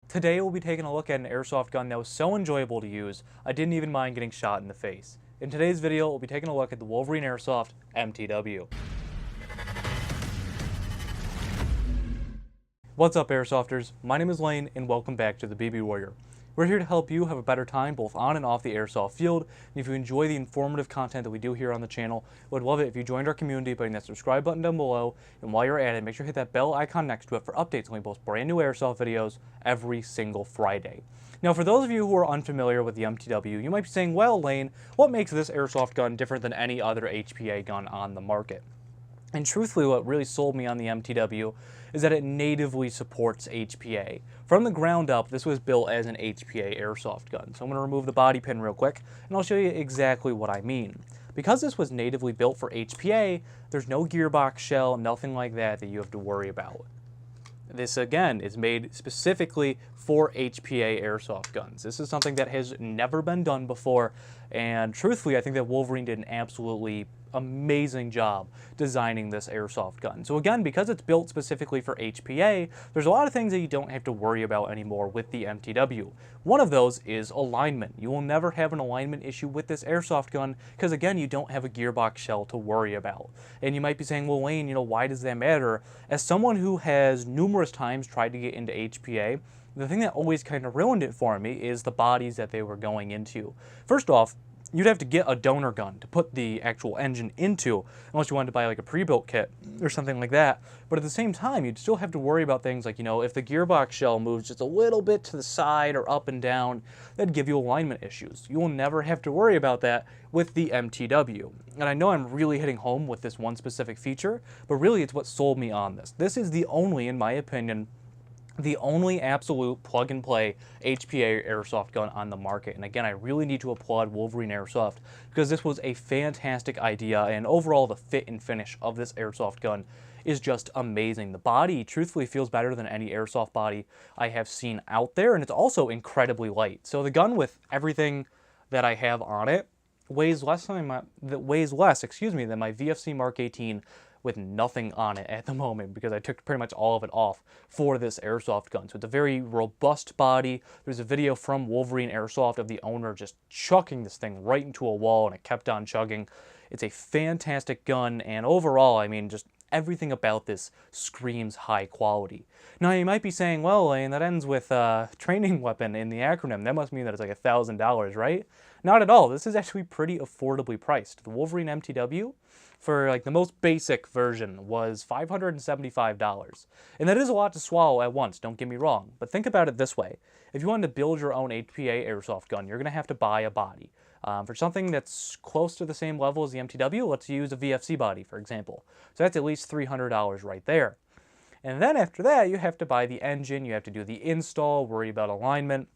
Today we'll be taking a look at an airsoft gun that was so enjoyable to use, I didn't even mind getting shot in the face. In today's video, we'll be taking a look at the Wolverine Airsoft MTW. What's up, Airsofters? My name is Lane, and welcome back to the BB Warrior. We're here to help you have a better time both on and off the airsoft field, and if you enjoy the informative content that we do here on the channel, we'd love it if you joined our community by hitting that subscribe button down below, and while you're at it, make sure to hit that bell icon next to it for updates when we post brand new airsoft videos every single Friday. Now, for those of you who are unfamiliar with the MTW, you might be saying, well, Lane, what makes this airsoft gun different than any other HPA gun on the market? And truthfully, what really sold me on the MTW is that it natively supports HPA. From the ground up, this was built as an HPA airsoft gun. So I'm going to remove the body pin real quick, and I'll show you exactly what I mean. Because this was natively built for HPA, there's no gearbox shell, nothing like that you have to worry about. This, again, is made specifically for HPA airsoft guns. This is something that has never been done before, and truthfully, I think that Wolverine did an absolutely amazing job designing this airsoft gun. So again, because it's built specifically for HPA, there's a lot of things that you don't have to worry about anymore with the MTW. One of those is alignment. You will never have an alignment issue with this airsoft gun because, again, you don't have a gearbox shell to worry about. And you might be saying, well, Wayne, why does that matter? As someone who has numerous times tried to get into HPA, the thing that always kind of ruined it for me is the bodies that they were going into. First off, you'd have to get a donor gun to put the actual engine into, unless you wanted to buy like a pre-built kit or something like that. But at the same time, you'd still have to worry about things like, if the gearbox shell moves just a little bit to the side or up and down, that'd give you alignment issues. You will never have to worry about that with the MTW. And I know I'm really hitting home with this one specific feature, but really it's what sold me on this. This is the only, in my opinion, the only absolute plug-and-play HPA airsoft gun on the market. And again, I really need to applaud Wolverine Airsoft because this was a fantastic idea, and overall the fit and finish of this airsoft gun is just amazing. The body truthfully feels better than any airsoft body I have seen out there, and it's also incredibly light. So the gun, with everything that I have on it, weighs less than my VFC Mark 18 with nothing on it at the moment, because I took pretty much all of it off for this airsoft gun. So it's a very robust body. There's a video from Wolverine Airsoft of the owner just chucking this thing right into a wall, and it kept on chugging. It's a fantastic gun, and overall, just everything about this screams high quality. Now, you might be saying, well, Lane, that ends with training weapon in the acronym. That must mean that it's like $1,000, right? Not at all. This is actually pretty affordably priced. The Wolverine MTW, for like the most basic version, was $575. And that is a lot to swallow at once, don't get me wrong. But think about it this way. If you wanted to build your own HPA airsoft gun, you're going to have to buy a body. For something that's close to the same level as the MTW, let's use a VFC body, for example. So that's at least $300 right there. And then after that, you have to buy the engine, you have to do the install, worry about alignment.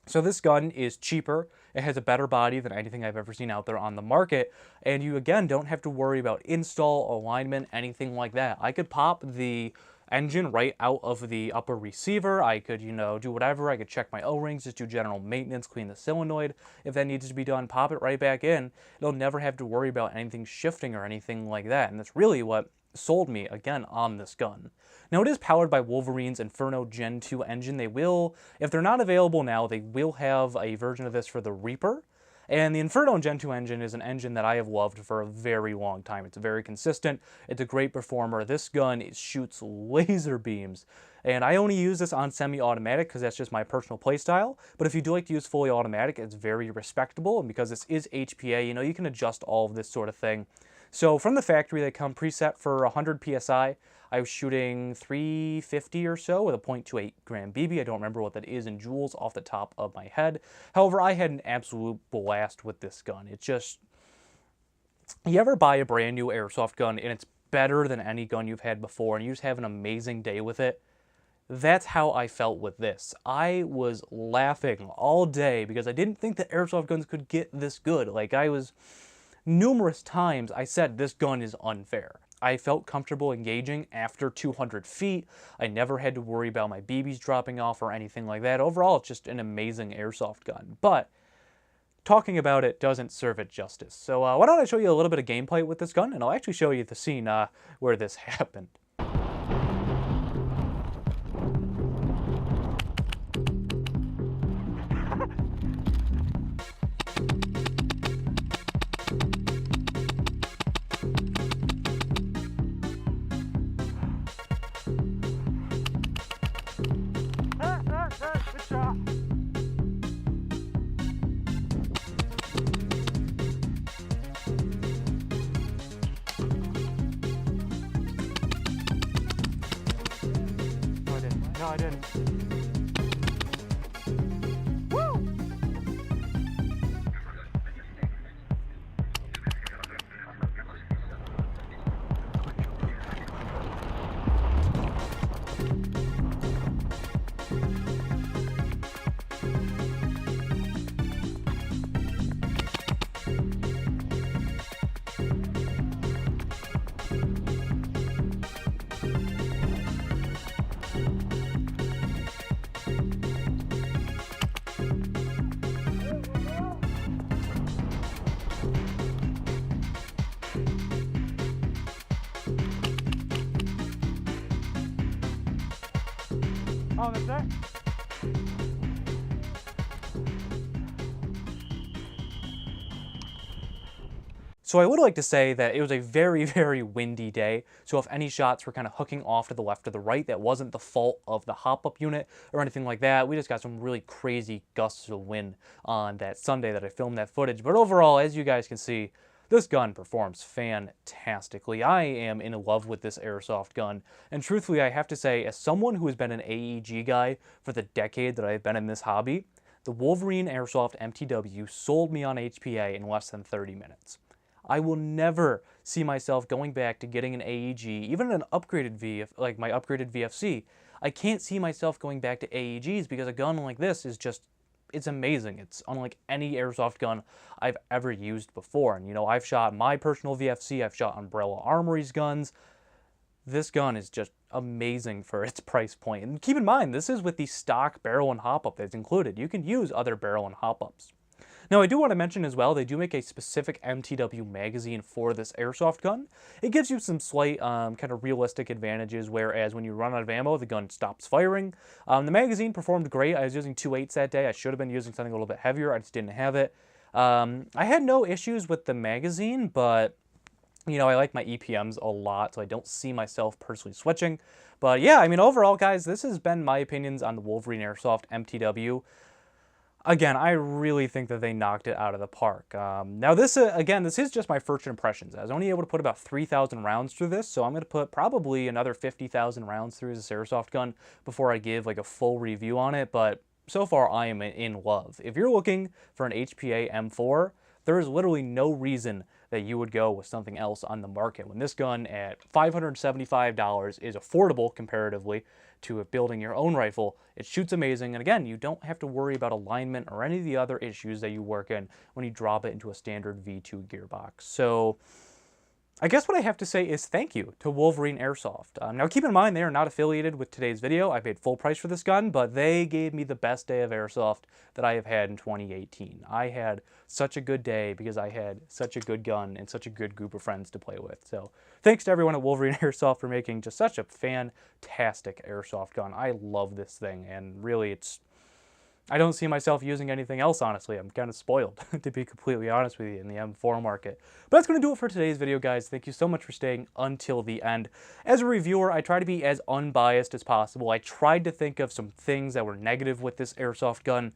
So this gun is cheaper. It has a better body than anything I've ever seen out there on the market. And you, again, don't have to worry about install, alignment, anything like that. I could pop the engine right out of the upper receiver. I could, do whatever. I could check my O-rings, just do general maintenance, clean the solenoid if that needs to be done, pop it right back in. It'll never have to worry about anything shifting or anything like that. And that's really what sold me, again, on this gun. Now, it is powered by Wolverine's Inferno Gen 2 engine. They will, if they're not available now, they will have a version of this for the Reaper. And the Inferno Gen 2 engine is an engine that I have loved for a very long time. It's very consistent. It's a great performer. This gun shoots laser beams. And I only use this on semi-automatic because that's just my personal playstyle. But if you do like to use fully automatic, it's very respectable. And because this is HPA, you can adjust all of this sort of thing. So from the factory, they come preset for 100 PSI. I was shooting 350 or so with a .28 gram BB. I don't remember what that is in joules off the top of my head. However, I had an absolute blast with this gun. It's just, you ever buy a brand new airsoft gun and it's better than any gun you've had before and you just have an amazing day with it? That's how I felt with this. I was laughing all day because I didn't think that airsoft guns could get this good. Numerous times I said this gun is unfair. I felt comfortable engaging after 200 feet. I never had to worry about my BBs dropping off or anything like that. Overall, it's just an amazing airsoft gun. But talking about it doesn't serve it justice. So why don't I show you a little bit of gameplay with this gun, and I'll actually show you the scene where this happened. shot. No, I didn't. No, I didn't. Oh, that's it? So I would like to say that it was a very, very windy day. So if any shots were kind of hooking off to the left or the right, that wasn't the fault of the hop-up unit or anything like that. We just got some really crazy gusts of wind on that Sunday that I filmed that footage. But overall, as you guys can see, this gun performs fantastically. I am in love with this airsoft gun, and truthfully, I have to say, as someone who has been an AEG guy for the decade that I've been in this hobby, the Wolverine Airsoft MTW sold me on HPA in less than 30 minutes. I will never see myself going back to getting an AEG, even an upgraded like my upgraded VFC. I can't see myself going back to AEGs because a gun like this is just, it's amazing. It's unlike any airsoft gun I've ever used before. And you know, I've shot my personal VFC, I've shot Umbrella Armory's guns. This gun is just amazing for its price point. And keep in mind, this is with the stock barrel and hop-up that's included. You can use other barrel and hop-ups. Now, I do want to mention as well, they do make a specific MTW magazine for this airsoft gun. It gives you some slight kind of realistic advantages, whereas when you run out of ammo, the gun stops firing. The magazine performed great. I was using 2.8s that day. I should have been using something a little bit heavier. I just didn't have it. I had no issues with the magazine, but you know, I like my EPMs a lot, so I don't see myself personally switching. But yeah, I mean, overall, guys, this has been my opinions on the Wolverine Airsoft MTW. Again, I really think that they knocked it out of the park. Now this, again, this is just my first impressions. I was only able to put about 3,000 rounds through this, so I'm going to put probably another 50,000 rounds through this airsoft gun before I give like a full review on it, but so far I am in love. If you're looking for an HPA M4, there is literally no reason that you would go with something else on the market when this gun at $575 is affordable comparatively to building your own rifle. It shoots amazing, and again, you don't have to worry about alignment or any of the other issues that you work in when you drop it into a standard V2 gearbox. So I guess what I have to say is thank you to Wolverine Airsoft. Now keep in mind, they are not affiliated with today's video. I paid full price for this gun, but they gave me the best day of airsoft that I have had in 2018. I had such a good day because I had such a good gun and such a good group of friends to play with. So thanks to everyone at Wolverine Airsoft for making just such a fantastic airsoft gun. I love this thing, and really I don't see myself using anything else, honestly. I'm kind of spoiled, to be completely honest with you, in the M4 market. But that's going to do it for today's video, guys. Thank you so much for staying until the end. As a reviewer, I try to be as unbiased as possible. I tried to think of some things that were negative with this airsoft gun,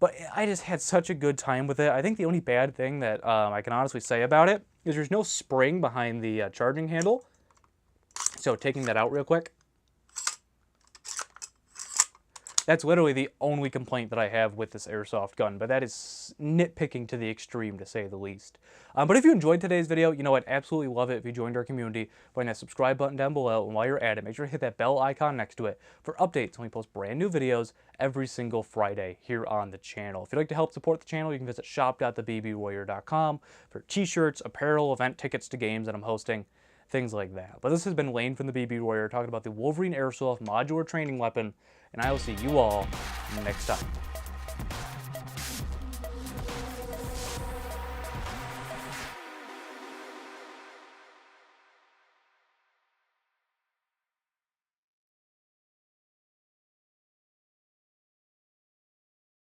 but I just had such a good time with it. I think the only bad thing that I can honestly say about it is there's no spring behind the charging handle. So taking that out real quick. That's literally the only complaint that I have with this airsoft gun, but that is nitpicking to the extreme, to say the least. But if you enjoyed today's video, you know, I'd absolutely love it if you joined our community by hitting that subscribe button down below, and while you're at it, make sure to hit that bell icon next to it for updates when we post brand new videos every single Friday here on the channel. If you'd like to help support the channel, you can visit shop.thebbwarrior.com for t-shirts, apparel, event tickets to games that I'm hosting, things like that. But this has been Lane from the BB Warrior talking about the Wolverine Airsoft Modular Training Weapon, and I will see you all next time.